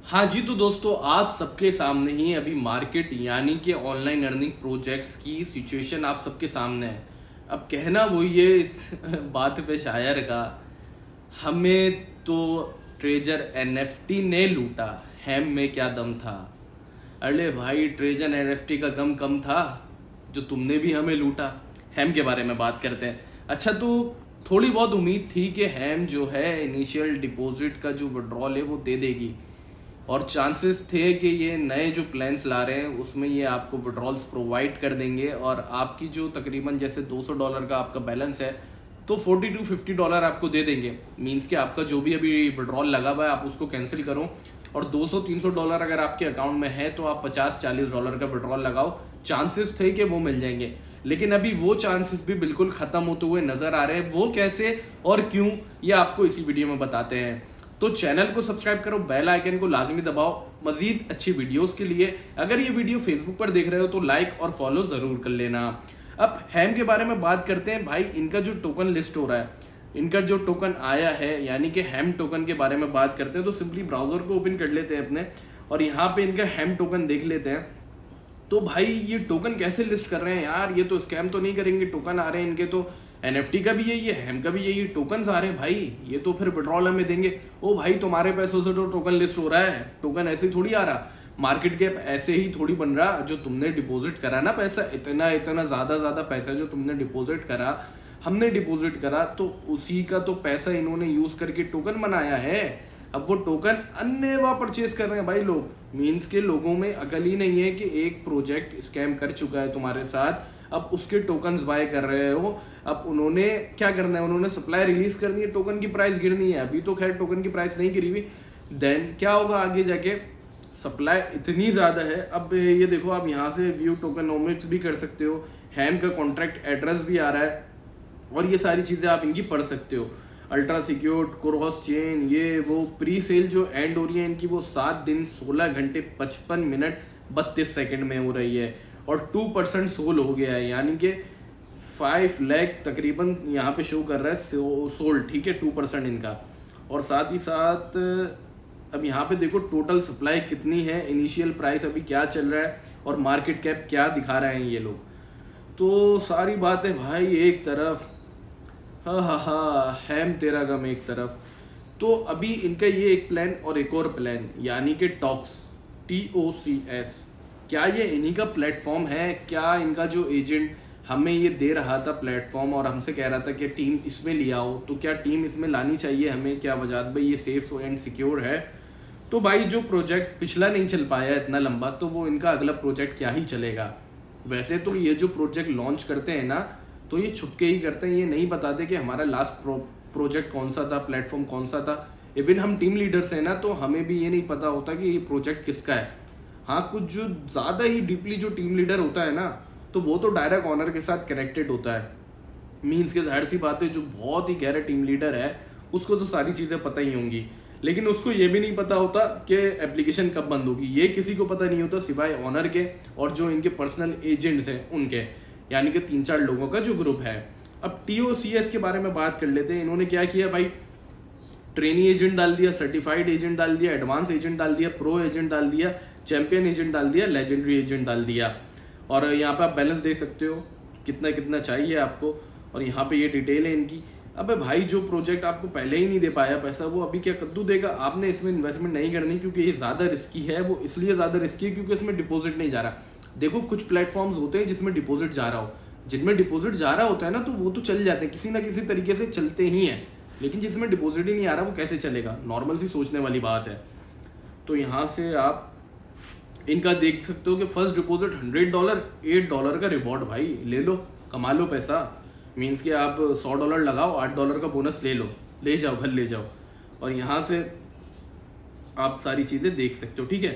हाँ जी, तो दोस्तों आप सबके सामने ही अभी मार्केट यानी कि ऑनलाइन अर्निंग प्रोजेक्ट्स की सिचुएशन आप सबके सामने है। अब कहना वही है इस बात पे शायर का, हमें तो ट्रेजर एनएफटी ने लूटा, हैम में क्या दम था। अरे भाई, ट्रेजर एनएफटी का गम कम था जो तुमने भी हमें लूटा। हैम के बारे में बात करते हैं। अच्छा, तो थोड़ी बहुत उम्मीद थी कि हैम जो है इनिशियल डिपॉजिट का जो विड्रॉल है वो दे देगी, और चांसेस थे कि ये नए जो प्लान्स ला रहे हैं उसमें ये आपको विड्रॉल्स प्रोवाइड कर देंगे, और आपकी जो तकरीबन जैसे $200 का आपका बैलेंस है तो $40 to $50 आपको दे देंगे। मीन्स कि आपका जो भी अभी विड्रॉल लगा हुआ है आप उसको कैंसिल करो, और $200-300 अगर आपके अकाउंट में है तो आप $50-40 का विड्रॉल लगाओ। चांसेस थे कि वो मिल जाएंगे, लेकिन अभी वो चांसेस भी बिल्कुल खत्म होते हुए नजर आ रहे हैं। वो कैसे और क्यों, ये आपको इसी वीडियो में बताते हैं। तो चैनल को सब्सक्राइब करो, बेल आइकन को लाजमी दबाओ मजीद अच्छी वीडियोस के लिए। अगर ये वीडियो फेसबुक पर देख रहे हो तो लाइक और फॉलो जरूर कर लेना। अब हैम के बारे में बात करते हैं। भाई, इनका जो टोकन लिस्ट हो रहा है, इनका जो टोकन आया है यानी कि हैम टोकन के बारे में बात करते हैं, तो सिंपली ब्राउजर को ओपन कर लेते हैं अपने, और यहाँ पे इनका हैम टोकन देख लेते हैं। तो भाई, ये टोकन कैसे लिस्ट कर रहे हैं यार, ये तो स्कैम तो नहीं करेंगे। टोकन आ रहे हैं इनके, तो एनएफटी का भी यही है, हैम का भी यही टोकन आ रहे हैं भाई, ये तो फिर विड्रॉल हमें देंगे। ओ भाई, तुम्हारे पैसों से तो टोकन लिस्ट हो रहा है, टोकन ऐसे ही थोड़ी आ रहा, मार्केट कैप ऐसे ही थोड़ी बन रहा। जो तुमने डिपॉजिट करा ना पैसा, इतना इतना ज्यादा पैसा जो तुमने डिपॉजिट करा, हमने डिपॉजिट करा, तो उसी का तो पैसा इन्होंने यूज करके टोकन बनाया है। अब वो टोकन अन्य परचेज कर रहे हैं भाई लोग। मीन्स के लोगों में अकल ही नहीं है कि एक प्रोजेक्ट स्कैम कर चुका है तुम्हारे साथ, अब उसके टोकन्स बाय कर रहे हो। अब उन्होंने क्या करना है, उन्होंने सप्लाई रिलीज करनी है, टोकन की प्राइस गिरनी है। अभी तो खैर टोकन की प्राइस नहीं गिरी हुई, देन क्या होगा आगे जाके, सप्लाई इतनी ज्यादा है। अब ये देखो, आप यहाँ से व्यू टोकनोमिक्स भी कर सकते हो, हैम का कॉन्ट्रैक्ट एड्रेस भी आ रहा है, और ये सारी चीजें आप इनकी पढ़ सकते हो। अल्ट्रा सिक्योर्ड क्रॉस चेन, ये वो प्री सेल जो एंड हो रही है इनकी, वो 7 दिन 16 घंटे 55 मिनट 32 सेकंड में हो रही है, और 2% सोल हो गया है, यानी कि 5 लाख तकरीबन यहाँ पे शो कर रहा है सोल्ड। ठीक है, 2% इनका। और साथ ही साथ अब यहाँ पे देखो टोटल सप्लाई कितनी है, इनिशियल प्राइस अभी क्या चल रहा है, और मार्केट कैप क्या दिखा रहे हैं ये लोग। तो सारी बातें भाई एक तरफ, हा, हैम तेरा गम एक तरफ। तो अभी इनका ये एक प्लान और एक और प्लान, यानी कि टॉक्स, TOCS, क्या ये इन्हीं का प्लेटफॉर्म है? क्या इनका जो एजेंट हमें ये दे रहा था प्लेटफॉर्म और हमसे कह रहा था कि टीम इसमें ले आओ, तो क्या टीम इसमें लानी चाहिए हमें? क्या वजह भाई ये सेफ एंड सिक्योर है? तो भाई, जो प्रोजेक्ट पिछला नहीं चल पाया इतना लंबा, तो वो इनका अगला प्रोजेक्ट क्या ही चलेगा। वैसे तो ये जो प्रोजेक्ट लॉन्च करते हैं ना, तो ये छुपके ही करते हैं, ये नहीं बताते कि हमारा लास्ट प्रोजेक्ट कौन सा था, प्लेटफॉर्म कौन सा था। इवन हम टीम लीडर्स हैं ना, तो हमें भी ये नहीं पता होता कि ये प्रोजेक्ट किसका है। हाँ, कुछ जो ज़्यादा ही डीपली जो टीम लीडर होता है ना, तो वो तो डायरेक्ट ऑनर के साथ कनेक्टेड होता है। मीन्स के जाहिर सी बात है, जो बहुत ही गहरा टीम लीडर है उसको तो सारी चीज़ें पता ही होंगी, लेकिन उसको ये भी नहीं पता होता कि एप्लीकेशन कब बंद होगी। ये किसी को पता नहीं होता सिवाय ऑनर के और जो इनके पर्सनल एजेंट्स हैं उनके, यानी कि 3-4 लोगों का जो ग्रुप है। अब TOCS के बारे में बात कर लेते हैं। इन्होंने क्या किया भाई, ट्रेनी एजेंट डाल दिया, सर्टिफाइड एजेंट डाल दिया, एडवांस एजेंट डाल दिया, प्रो एजेंट डाल दिया, चैंपियन एजेंट डाल दिया, लेजेंडरी एजेंट डाल दिया। और यहाँ पे आप बैलेंस दे सकते हो कितना कितना चाहिए आपको, और यहाँ पे ये डिटेल है इनकी। अबे भाई, जो प्रोजेक्ट आपको पहले ही नहीं दे पाया पैसा, वो अभी क्या कद्दू देगा? आपने इसमें इन्वेस्टमेंट नहीं करनी, क्योंकि ये ज़्यादा रिस्की है। वो इसलिए ज़्यादा रिस्की है क्योंकि इसमें डिपॉजिट नहीं जा रहा। देखो, कुछ प्लेटफॉर्म्स होते हैं जिसमें डिपॉजिट जा रहा हो, जिनमें डिपॉजिट जा रहा होता है ना, तो वो तो चल जाते हैं, किसी ना किसी तरीके से चलते ही हैं। लेकिन जिसमें डिपॉजिट ही नहीं आ रहा, वो कैसे चलेगा? नॉर्मल सी सोचने वाली बात है। तो यहाँ से आप इनका देख सकते हो कि फर्स्ट डिपॉजिट $100, $8 का रिवॉर्ड। भाई ले लो, कमा लो पैसा। मीन्स कि आप $100 लगाओ, $8 का बोनस ले लो, ले जाओ, घर ले जाओ, और यहाँ से आप सारी चीज़ें देख सकते हो। ठीक है,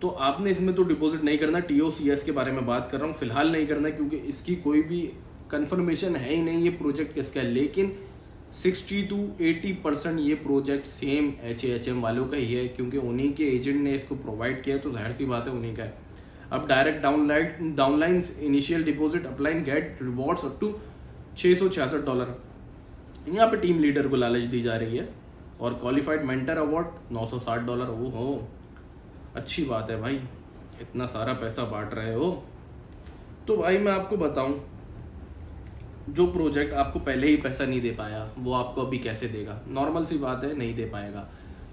तो आपने इसमें तो डिपॉजिट नहीं करना। TOCS के बारे में बात कर रहा हूँ, फिलहाल नहीं करना, क्योंकि इसकी कोई भी कंफर्मेशन है ही नहीं ये प्रोजेक्ट किसका है। लेकिन 60 to 80% ये प्रोजेक्ट सेम HAHM वालों का ही है, क्योंकि उन्हीं के एजेंट ने इसको प्रोवाइड किया है, तो जाहिर सी बात है उन्हीं का है। अब direct downlines initial deposit upline get rewards up to $666। यहाँ पे टीम लीडर को लालच दी जा रही है, और क्वालिफाइड मेंटर अवार्ड $960। ओ हो, अच्छी बात है भाई, इतना सारा पैसा बांट रहे हो। तो भाई मैं आपको बताऊं, जो प्रोजेक्ट आपको पहले ही पैसा नहीं दे पाया वो आपको अभी कैसे देगा? नॉर्मल सी बात है, नहीं दे पाएगा।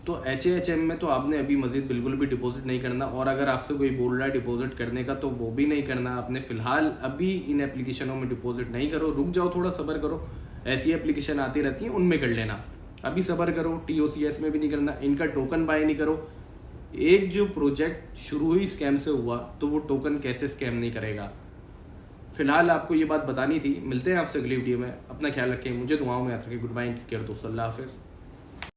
तो HAHM में तो आपने अभी मजीद बिल्कुल भी डिपॉजिट नहीं करना, और अगर आपसे कोई बोल रहा है डिपॉजिट करने का तो वो भी नहीं करना आपने। फिलहाल अभी इन एप्लीकेशनों में डिपॉजिट नहीं करो, रुक जाओ, थोड़ा सब्र करो। ऐसी एप्लीकेशन आती रहती हैं, उनमें कर लेना। अभी सब्र करो, TOCS में भी नहीं करना, इनका टोकन बाय नहीं करो। एक जो प्रोजेक्ट शुरू ही स्कैम से हुआ तो वो टोकन कैसे स्कैम नहीं करेगा? फिलहाल आपको ये बात बतानी थी। मिलते हैं आपसे अगली वीडियो में, अपना ख्याल रखें, मुझे दुआओं में याद रखें। गुड बाय, टेक केयर दोस्तों, अल्लाह हाफिज़।